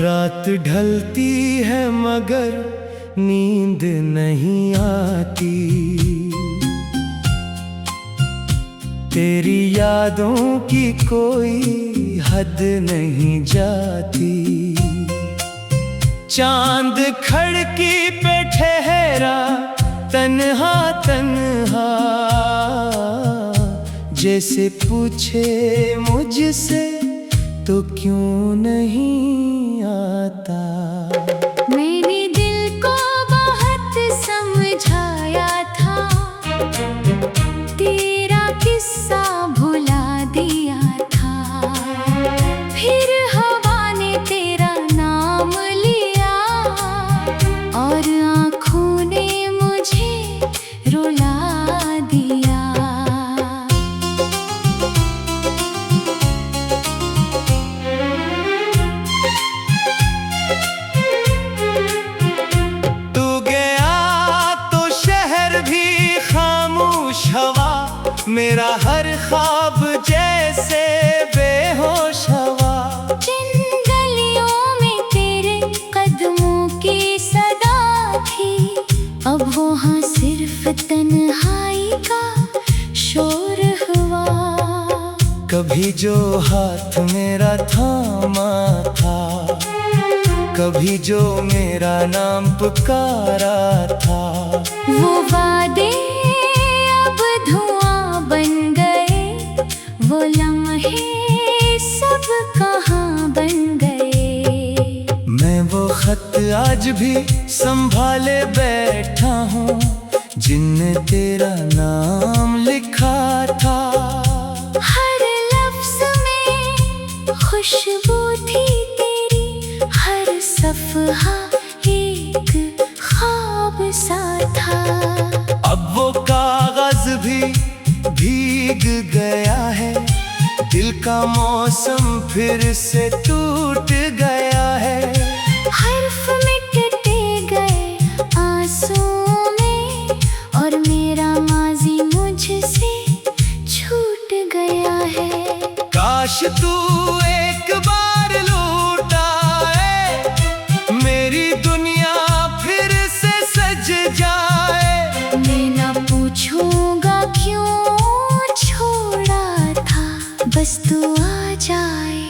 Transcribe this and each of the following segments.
रात ढलती है मगर नींद नहीं आती, तेरी यादों की कोई हद नहीं जाती। चांद खिड़की पे ठहरा तन्हा तन्हा, जैसे पूछे मुझसे तो क्यों नहीं आता। मैंने दिल को बहुत समझाया था, तेरा किस्सा भुला दिया था। फिर हवा ने तेरा नाम लिया और आँखों ने मुझे रुला दिया। मेरा हर ख्वाब जैसे बेहोश हवा। जिन गलियों में तेरे कदमों की सदा थी, अब वहाँ सिर्फ तन्हाई का शोर हुआ। कभी जो हाथ मेरा थामा था, कभी जो मेरा नाम पुकारा था, वो वादे बन गए, वो लम्हे सब कहाँ बन गए। मैं वो खत आज भी संभाले बैठा हूँ, जिनने तेरा नाम लिखा था। हर लफ्ज में खुशबू थी तेरी, हर सफ़हा एक ख्वाब सा था। अब वो कागज भी भीग गया है, दिल का मौसम फिर से टूट गया है। हर्फ मिटते गए आंसुओं में, और मेरा माजी मुझसे छूट गया है। काश तू एक बार लौट आए, मेरी दुनिया फिर से सज जाए। मैं ना पूछूंगा क्यों छोड़ा था, बस तू आ जाए,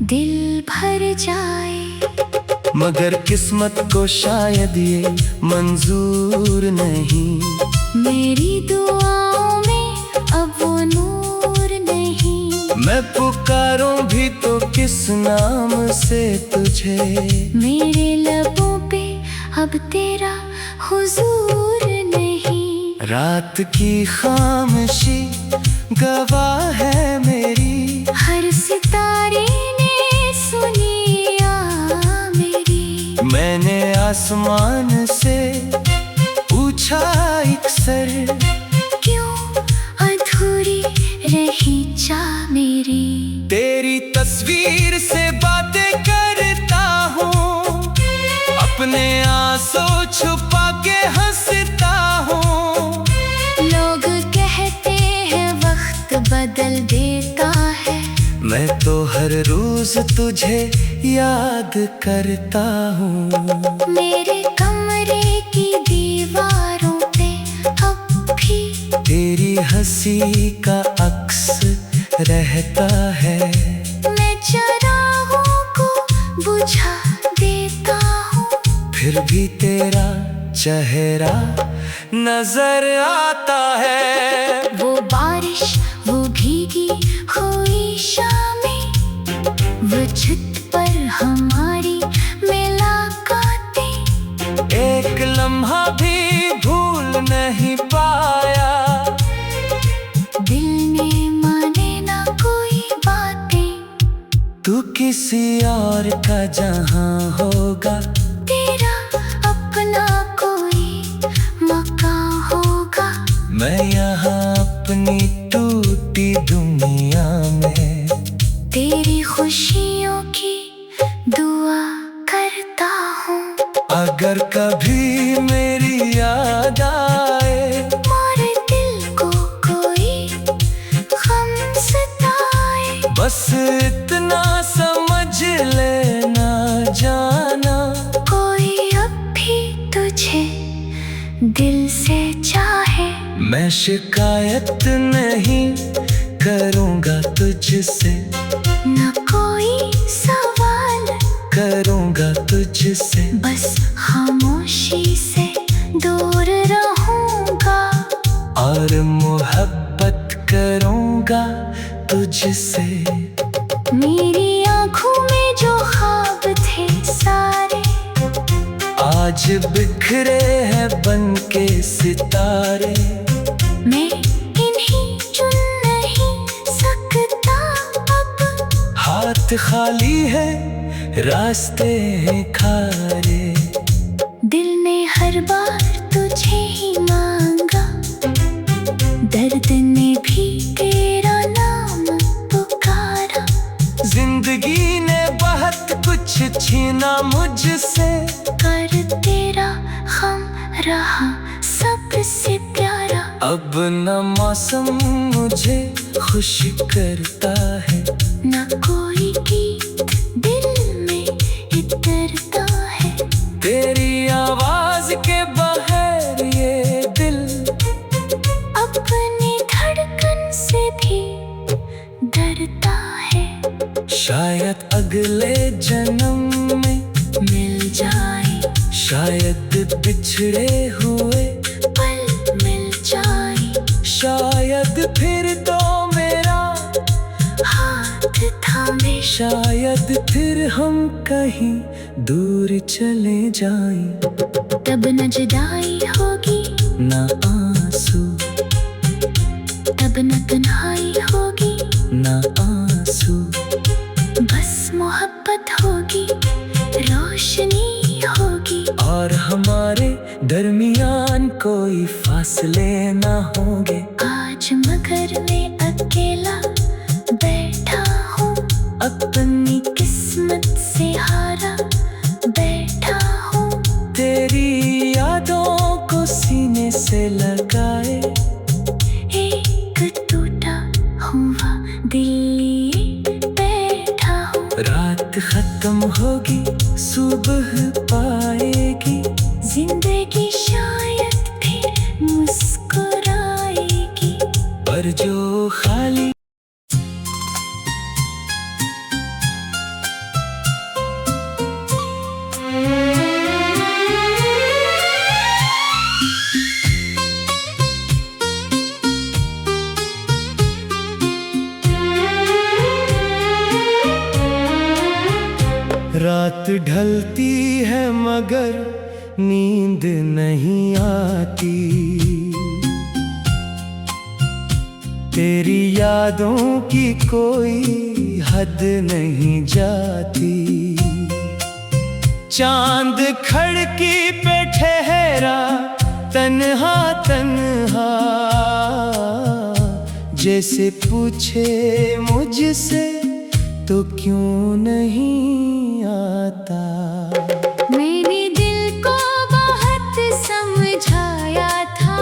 दिल भर जाए। मगर किस्मत को शायद ये मंजूर नहीं, मेरी दुआओं में अब वो नूर नहीं। मैं पुकारूं भी तो किस नाम से तुझे, मेरे लबों पे अब तेरा हुजूर नहीं। रात की खामोशी गवाह है मेरी, हर सितारे ने सुनी आ मेरी। मैंने आसमान से पूछा अक्सर, क्यों अधूरी रही चाह मेरी। तेरी तस्वीर से बातें करता हूँ, अपने आंसू छुपा के हंसता हूँ। लोग कहते हैं वक्त बदल देता है, मैं तो हर रोज तुझे याद करता हूँ। मेरे कमरे की दीवारों पे अब भी तेरी हंसी का अक्स रहता है। मैं चिरागों को बुझा देता हूँ, फिर भी तेरा चेहरा नजर आता है। वो बारिश, वो भीगी हुई शामें, वो छत पर हमारी मुलाकातें। एक लम्हा भी भूल नहीं पाया, दिल ने माने ना कोई बातें। तू किसी और का जहां होगा, तेरा अपना कोई मकान होगा। मैं यहाँ अपनी टूटी दुनिया में तेरी खुशियों की दुआ करता हूँ। अगर कभी मेरी याद आए, मारे दिल को कोई गम सताए, बस इतना समझ लेना मैं शिकायत नहीं करूँगा तुझसे, न कोई सवाल करूँगा तुझसे, बस खामोशी से दूर रहूँगा और मोहब्बत करूँगा तुझसे। मेरी आँखों में जो ख्वाब थे सारे, आज बिखरे हैं बन के सितारे। मैं इन्हें चुन नहीं सकता अब, हाथ खाली है रास्ते हैं खारे। दिल ने हर बार तुझे ही मांगा, दर्द ने भी तेरा नाम पुकारा। जिंदगी ने बहुत कुछ छीना मुझसे, कर तेरा गम रहा सबसे प्यारा। अब न मौसम मुझे खुश करता है, न कोई गीत दिल में इतरता है। तेरी आवाज के बगैर ये दिल अपनी धड़कन से भी डरता है। शायद अगले जन्म में मिल जाए, शायद बिछड़े हुए पल मिल जाए, शायद फिर तो मेरा हाथ थामे, शायद फिर हम कहीं दूर चले जाएं। तब न जुदाई होगी, ना आंसू, तब न तन्हाई होगी, ना आंसू, बस मोहब्बत होगी, रोशनी होगी। और हमारे दरमियान कोई फासले ना होंगे। आज मगर मैं अकेला बैठा हूँ, अपनी किस्मत से हारा बैठा हूँ। तेरी यादों को सीने से लगाए, एक टूटा हुआ दिल लिए बैठा हूँ। रात खत्म होगी सुबह पाएगी, जिंदगी शायद फिर मुस्कुराएगी, पर जो खाली रात ढलती है मगर नींद नहीं आती, तेरी यादों की कोई हद नहीं जाती। चांद खिड़की पे ठहरा तन्हा तन्हा, जैसे पूछे मुझसे तो क्यों नहीं आता। मैंने दिल को बहुत समझाया था,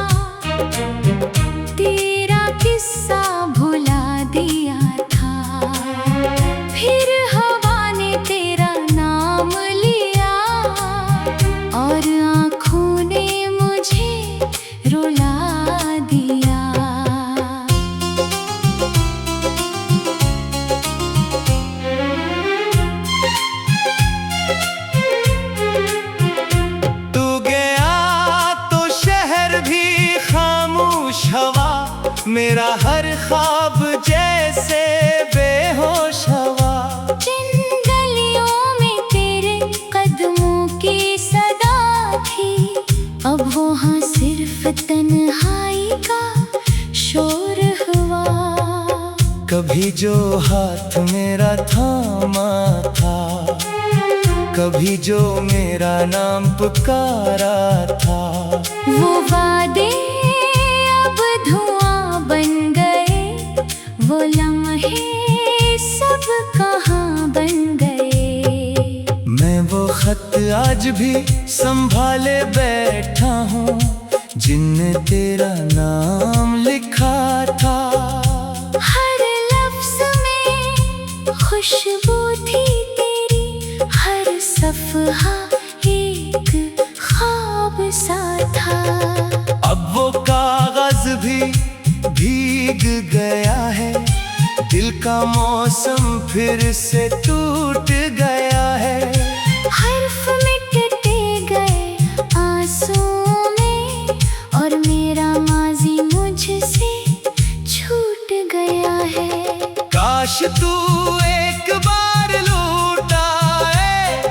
तेरा किस्सा भुला दिया था। फिर हवा ने तेरा नाम लिया और आँखों ने मुझे रुला दिया। मेरा हर ख्वाब जैसे बेहोश हवा, जिन गलियों में तेरे कदमों की सदा थी, अब वहाँ सिर्फ तन्हाई का शोर हुआ। कभी जो हाथ मेरा थामा था, कभी जो मेरा नाम पुकारा था, वो वादे अब धुआं बन गए, वो लम्हे सब कहाँ बन गए। मैं वो खत आज भी संभाले बैठा हूँ, जिनने तेरा नाम लिखा था। हर लफ्ज़ में खुशबू थी तेरी, हर सफ़हा एक ख्वाब सा था। अब वो कागज भी दिल का मौसम फिर से टूट गया है। हर्फ मिटते गए आंसुओं में और मेरा माजी मुझसे छूट गया है। काश तू एक बार लौट आए,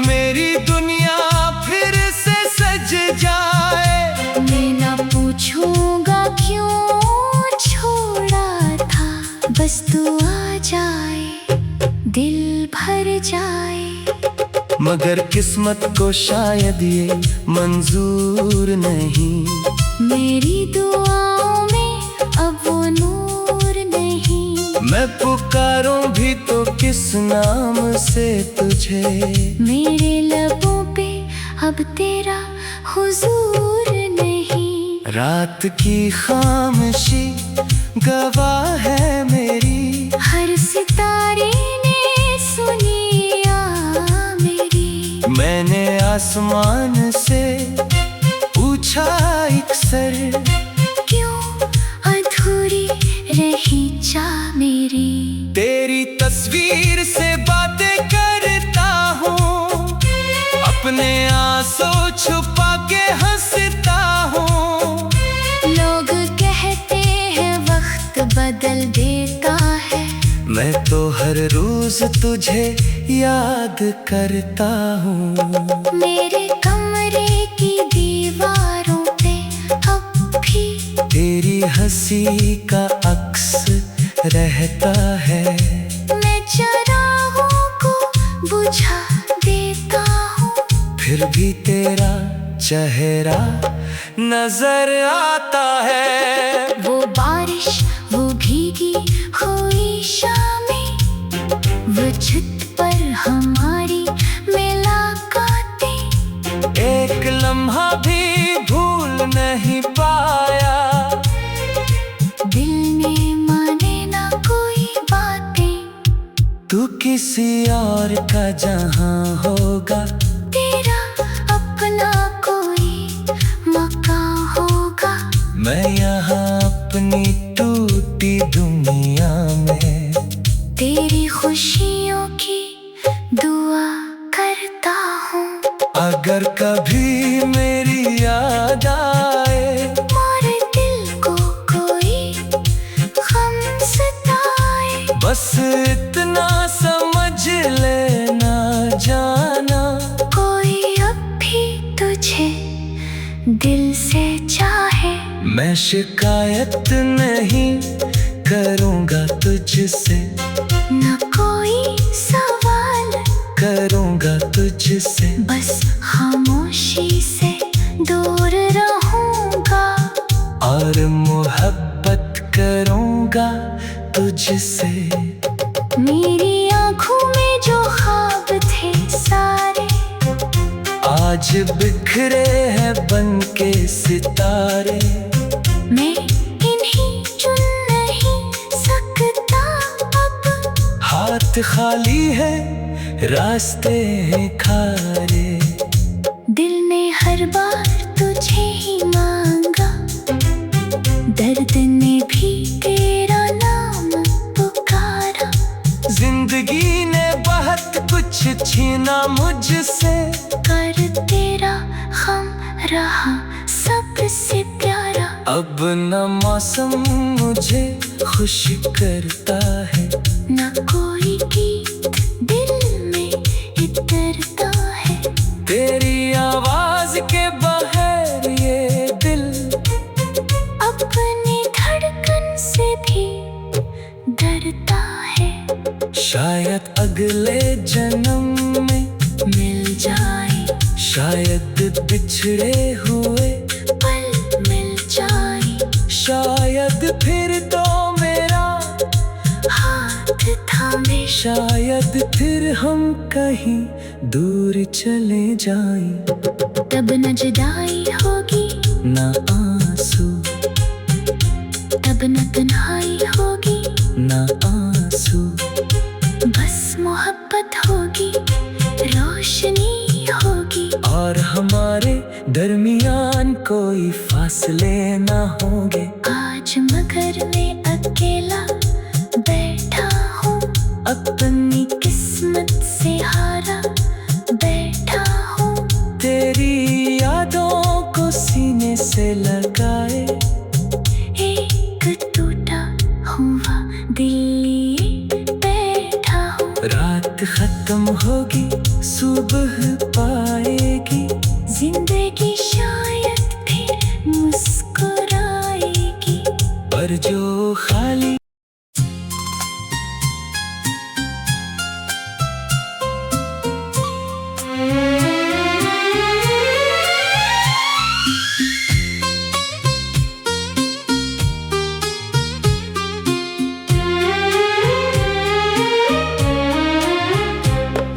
मेरी दुनिया फिर से सज जाए। मैं ना पूछूंगा क्यों छोड़ा था, बस तू आ जाए दिल भर जाए। मगर किस्मत को शायद ये मंजूर नहीं, मेरी दुआओं में अब वो नूर नहीं। मैं पुकारूं भी तो किस नाम से तुझे, मेरे लबों पे अब तेरा हुजूर नहीं। रात की खामोशी गवाह है मेरी, हर सितारे ने सुनी आ मेरी। मैंने आसमान से पूछा अक्सर, क्यों अधूरी रही चाह मेरी। तेरी तस्वीर से बातें करता हूँ, अपने आंसू छुपा के हंसता हूँ। लोग कहते हैं वक्त बदल देता है, मैं तो हर रोज तुझे याद करता हूँ। मेरे कमरे की दीवारों पे अब भी तेरी हंसी का अक्स रहता है। मैं चिरागों को बुझा देता हूँ, फिर भी तेरा चेहरा नजर आता है। वो बारिश, वो भीगी हुई शामें, वो छत पर हमारी मुलाकातें। एक लम्हा भी भूल नहीं पाया, दिल ने माने ना कोई बातें। तू किसी और का जहां होगा, तेरा अपना कोई मकान होगा। मैं यहाँ अपनी टूटी दुनिया में तेरी खुशियों की दुआ करता हूँ। अगर कभी मेरी याद आए, मारे दिल को कोई गम सताए, बस इतना समझ लेना जाना, कोई अब भी तुझे दिल से चाहे। मैं शिकायत नहीं करूँगा तुझसे, न कोई सवाल करूँगा तुझसे, बस खामोशी से दूर रहूँगा और मोहब्बत करूँगा तुझसे। मेरी आँखों में जो ख्वाब थे सारे, आज बिखरे हैं बन के सितारे। मैं इन्हीं चुन नहीं सकता अब, हाथ खाली है रास्ते हैं खारे। दिल ने हर बार तुझे ही मांगा, दर्द ने भी तेरा नाम पुकारा। जिंदगी ने बहुत कुछ छीना मुझसे, कर तेरा गम रहा सबसे प्यारा। अब न मौसम मुझे खुश करता है, न कोई गीत दिल में इतरता है। तेरी आवाज के बगैर ये दिल अपनी धड़कन से भी डरता है। शायद अगले जन्म में मिल जाए, शायद बिछड़े हुए पल मिल जाए, शायद फिर तो मेरा हाथ थामे। शायद फिर हम कहीं दूर चले जाएं, तब न जुदाई होगी, ना आंसू, तब न तन्हाई होगी, ना आंसू, बस मोहब्बत होगी, रोशनी होगी। और हमारे दरमियान कोई फासले ना होंगे। आज मगर मैं अकेला बैठ रात खत्म होगी सुबह पाएगी, जिंदगी शायद फिर मुस्कुराएगी। पर जो खाली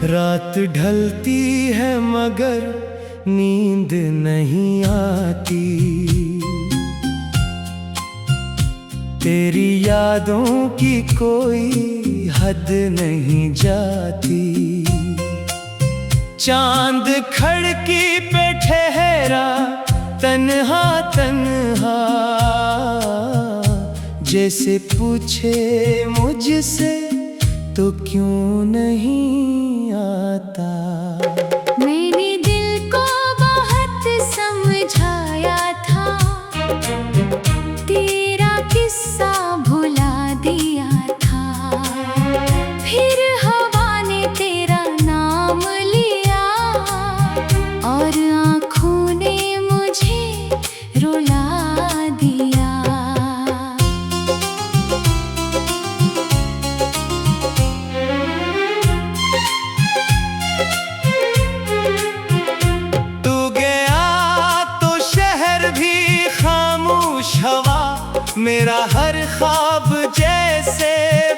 रात ढलती है मगर नींद नहीं आती, तेरी यादों की कोई हद नहीं जाती। चांद खिड़की पे ठहरा तन्हा तन्हा, जैसे पूछे मुझसे तो क्यों नहीं आता। मैंने दिल को बहुत समझाया था, तेरा किस्सा भुला दिया था। फिर हवा ने तेरा नाम लिया और आँखों ने मुझे रुला दिया। मेरा हर ख्वाब जैसे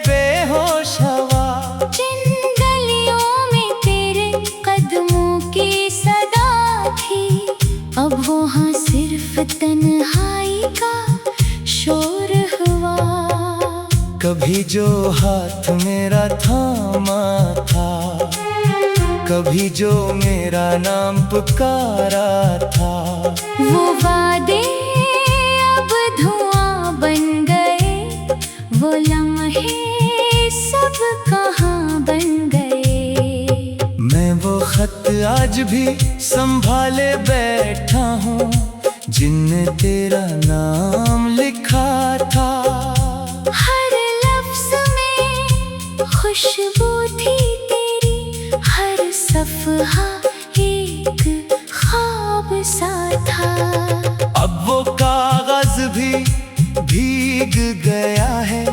बेहोश हवा, जिन गलियों में तेरे कदमों की सदा थी, अब वहाँ सिर्फ तन्हाई का शोर हुआ। कभी जो हाथ मेरा थामा था, कभी जो मेरा नाम पुकारा था, वो वादे बन गए, वो लम्हे सब कहाँ बन गए। मैं वो खत आज भी संभाले बैठा हूँ, जिनने तेरा नाम लिखा था। हर लफ्ज में खुशबू थी तेरी, हर सफ़हा एक ख्वाब सा था। अब वो कागज भी भीग गया है,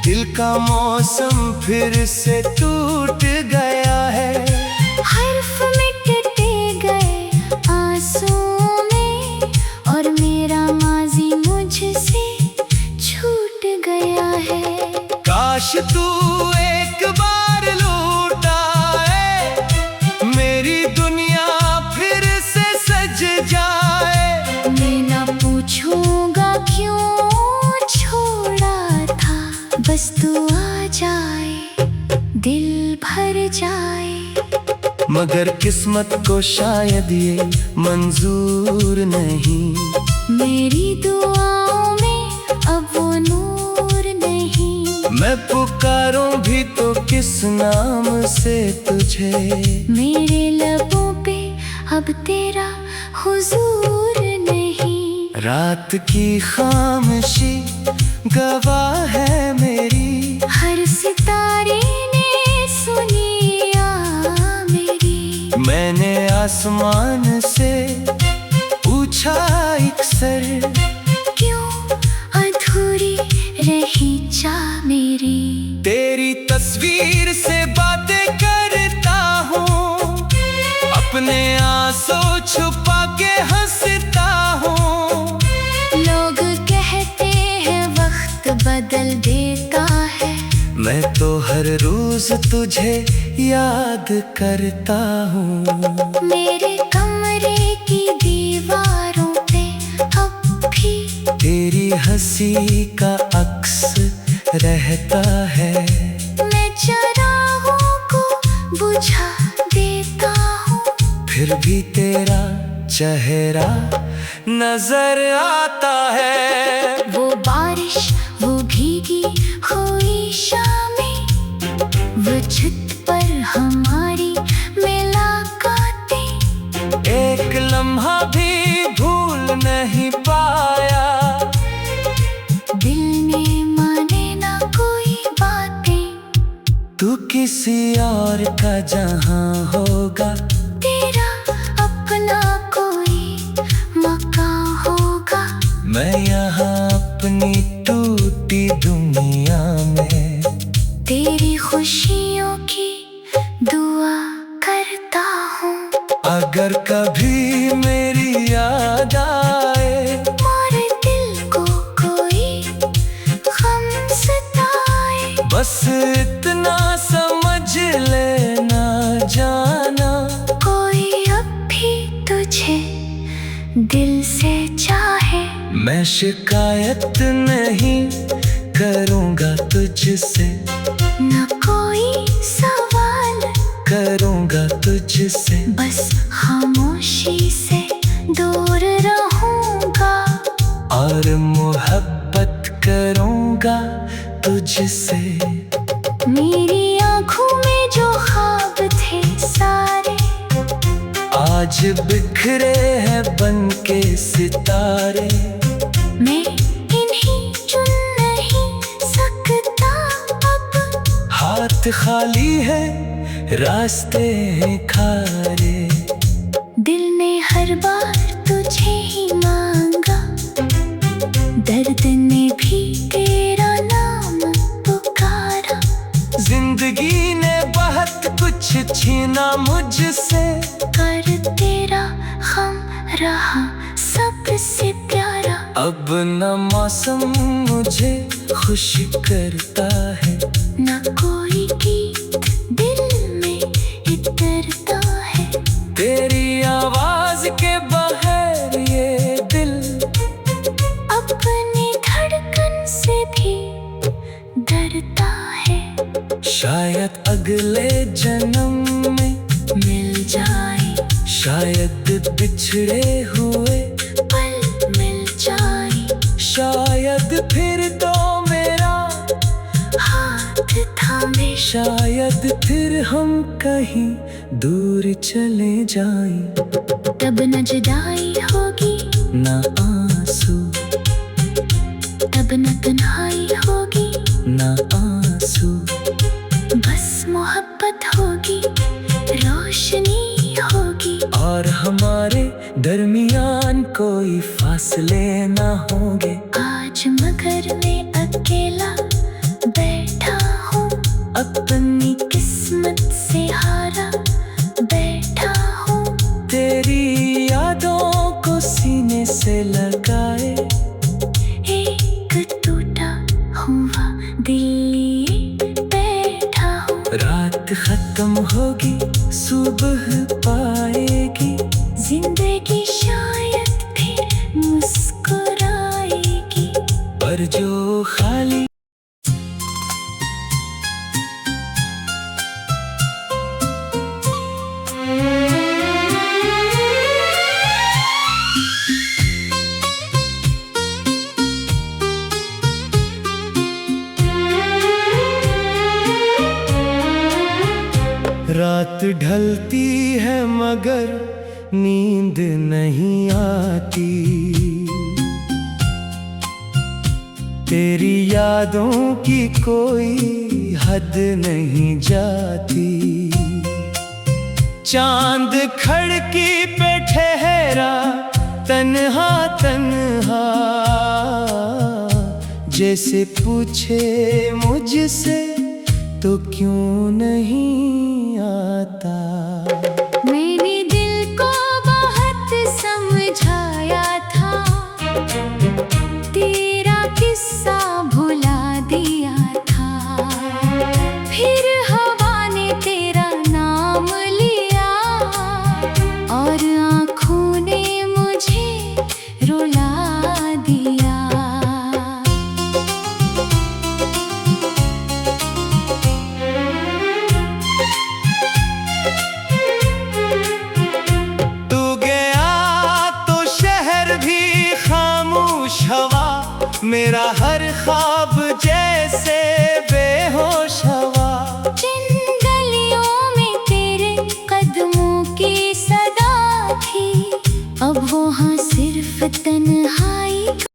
दिल का मौसम फिर से टूट गया है। हर्फ मिटते गए आंसुओं में, और मेरा माजी मुझसे छूट गया है। काश तू एक बार लौट आए, मेरी दुनिया फिर से सज जाए। मैं ना पूछूंगा क्यों बस तू आ जाए, दिल भर जाए। मगर किस्मत को शायद ये मंजूर नहीं, मेरी दुआओं में अब वो नूर नहीं। मैं पुकारूं भी तो किस नाम से तुझे, मेरे लबों पे अब तेरा हुजूर नहीं। रात की खामोशी गवाह है मेरी, हर सितारे ने सुनी आ मेरी। मैंने आसमान से पूछा अक्सर, क्यों अधूरी रही चाह मेरी। तेरी तस्वीर से बातें करता हूँ, अपने आंसू छुपा के हंसता हूँ। लोग कहते हैं वक्त बदल देता है, मैं तो हर रोज तुझे याद करता हूँ। मेरे कमरे की दीवारों पे अब भी तेरी हंसी का अक्स रहता है। मैं चिरागों को बुझा देता हूँ, फिर भी तेरा चेहरा नजर आता है। वो बारिश, वो भीगी हुई शामें, वो छत पर हमारी मुलाकातें। एक लम्हा भी भूल नहीं पाया, दिल ने माने ना कोई बातें। तू किसी और का जहां होगा, तेरा अपना कोई मकान होगा। मैं यहाँ अपनी टूटी दुनिया में तेरी खुशियों की दुआ करता हूँ। अगर कभी मेरी याद आए, मारे दिल को कोई गम सताए, बस इतना समझ लेना जाना, कोई अब भी तुझे दिल से चाहे। मैं शिकायत नहीं करूँगा तुझसे, न कोई सवाल करूँगा तुझसे, बस खामोशी से दूर रहूँगा और मोहब्बत करूँगा तुझसे। मेरी आँखों में जो ख्वाब थे सारे, आज बिखरे हैं बन के सितारे। मैं इन्हें चुन नहीं सकता अब, हाथ खाली है रास्ते हैं खारे। दिल ने हर बार तुझे ही मांगा, दर्द ने भी तेरा नाम पुकारा। जिंदगी ने बहुत कुछ छीना मुझसे, कर तेरा गम रहा सबसे प्यारा। अब न मौसम मुझे खुश करता है, न कोई गीत दिल में इतरता है। तेरी आवाज के बगैर ये दिल अपनी धड़कन से भी डरता है। शायद अगले जन्म में मिल जाए, शायद बिछड़े हुए पल मिल जाए, शायद फिर तो मेरा हाथ थामे। शायद फिर हम कहीं दूर चले जाएं, तब न जुदाई होगी, ना आंसू, तब न तन्हाई होगी, ना आंसू, बस मोहब्बत होगी, रोशनी होगी, और हमारे दरमियान कोई फासले ना होंगे। आज मगर मैं अकेला बैठा हूँ, अपनी किस्मत से हारा बैठा हूँ। तेरी यादों को सीने से लगाए, एक टूटा हुआ दिल लिए बैठा हूँ। रात खत्म होगी सुबह पाएगी, जिंदगी शायद फिर मुस्कुराएगी, पर जो खाली रात ढलती है मगर नींद नहीं आती, तेरी यादों की कोई हद नहीं जाती। चांद खिड़की पे ठहरा तन्हा तन्हा, जैसे पूछे मुझसे तो क्यों नहीं आता। मैंने दिल को बहुत समझाया था, तेरा किस्सा भुला दिया था। फिर हवा ने तेरा नाम लिया और आँखों ने मुझे रुला दिया। मेरा हर